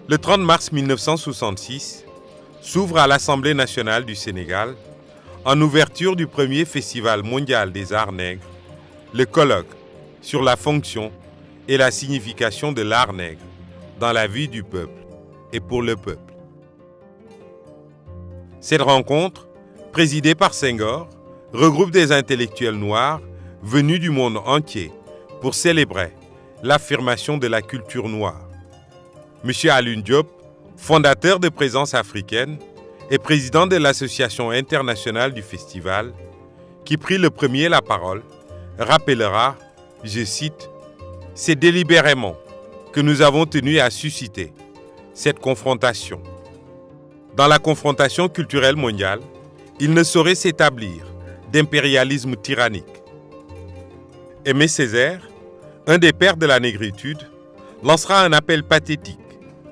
Le 30 mars 1966 s'ouvre à l'Assemblée nationale du Sénégal, en ouverture du premier Festival mondial des arts nègres, le colloque sur la fonction et la signification de l'art nègre dans la vie du peuple et pour le peuple. Cette rencontre, présidée par Senghor, regroupe des intellectuels noirs venus du monde entier pour célébrer l'affirmation de la culture noire. M. Alioune Diop, fondateur de Présence africaine et président de l'Association internationale du festival, qui prit le premier la parole, rappellera, je cite, « C'est délibérément que nous avons tenu à susciter cette confrontation. Dans la confrontation culturelle mondiale, il ne saurait s'établir d'impérialisme tyrannique. » Aimé Césaire, un des pères de la négritude, lancera un appel pathétique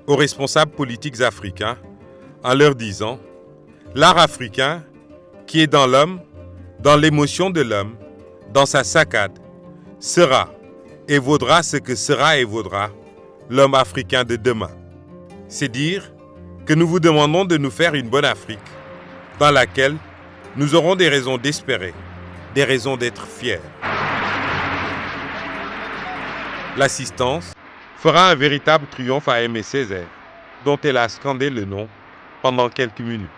aux responsables politiques africains en leur disant « L'art africain, qui est dans l'homme, dans l'émotion de l'homme, dans sa saccade, sera et vaudra ce que sera et vaudra l'homme africain de demain. C'est dire que nous vous demandons de nous faire une bonne Afrique dans laquelle nous aurons des raisons d'espérer, des raisons d'être fiers. » L'assistance fera un véritable triomphe à Aimé Césaire, dont elle a scandé le nom pendant quelques minutes.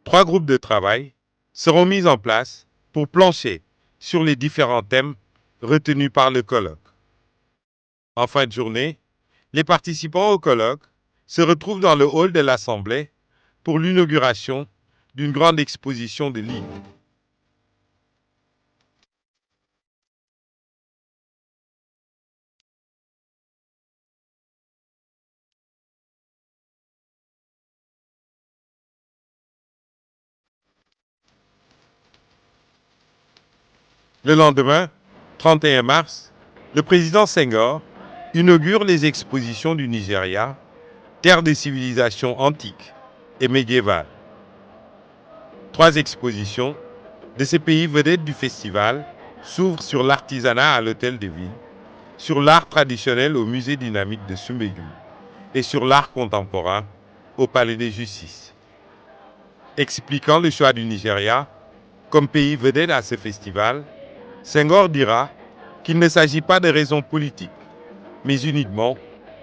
Trois groupes de travail seront mis en place pour plancher sur les différents thèmes retenus par le colloque. En fin de journée, les participants au colloque se retrouvent dans le hall de l'Assemblée pour l'inauguration d'une grande exposition de livres. Le lendemain, 31 mars, le président Senghor inaugure les expositions du Nigeria, terre des civilisations antiques et médiévales. Trois expositions de ces pays vedettes du festival s'ouvrent sur l'artisanat à l'Hôtel de Ville, sur l'art traditionnel au musée dynamique de Soumbédioune et sur l'art contemporain au Palais de Justice. Expliquant le choix du Nigeria comme pays vedette à ce festival, Senghor dira qu'il ne s'agit pas de raisons politiques, mais uniquement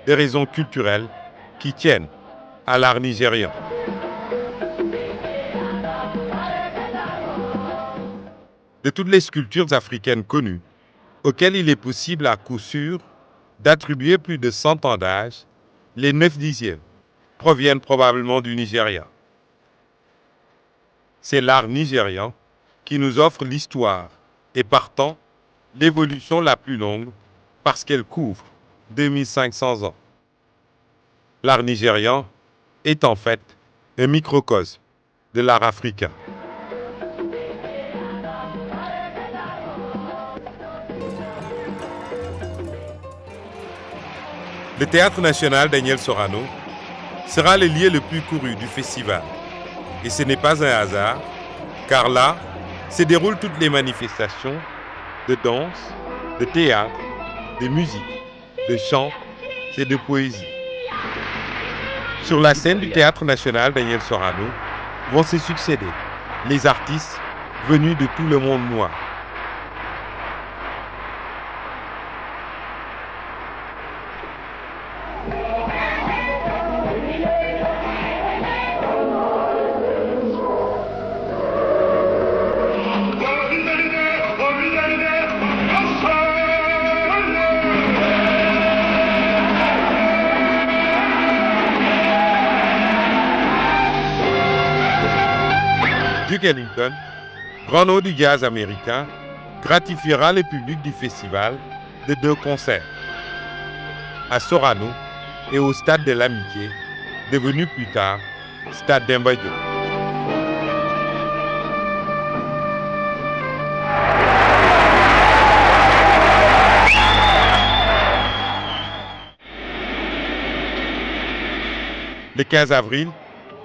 de raisons culturelles qui tiennent à l'art nigérian. De toutes les sculptures africaines connues, auxquelles il est possible à coup sûr d'attribuer plus de 100 ans d'âge, les 9/10 proviennent probablement du Nigeria. C'est l'art nigérian qui nous offre l'histoire et partant l'évolution la plus longue parce qu'elle couvre 2500 ans. L'art nigérian est en fait un microcosme de l'art africain. Le Théâtre national Daniel Sorano sera le lieu le plus couru du festival. Et ce n'est pas un hasard, car là se déroulent toutes les manifestations de danse, de théâtre, de musique, de chant et de poésie. Sur la scène du Théâtre national Daniel Sorano vont se succéder les artistes venus de tout le monde noir. Duke Ellington, grand nom du jazz américain, gratifiera le public du festival de 2 concerts, à Sorano et au Stade de l'Amitié, devenu plus tard Stade Demba Diop. Le 15 avril,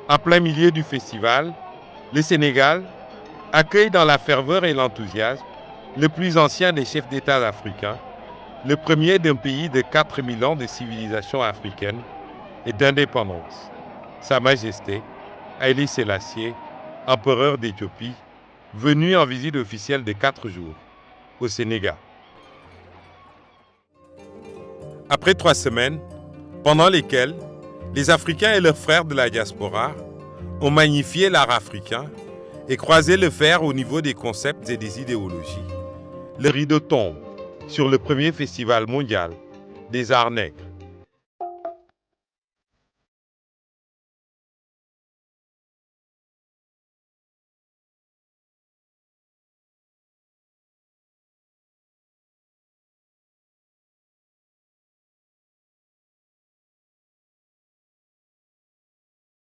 en plein milieu du festival, le Sénégal accueille dans la ferveur et l'enthousiasme le plus ancien des chefs d'État africains, le premier d'un pays de 4000 ans de civilisation africaine et d'indépendance, Sa Majesté Haïlé Sélassié, empereur d'Éthiopie, venu en visite officielle de 4 jours au Sénégal. Après 3 semaines, pendant lesquelles les Africains et leurs frères de la diaspora ont magnifié l'art africain et croisé le fer au niveau des concepts et des idéologies, le rideau tombe sur le premier festival mondial des arts nègres.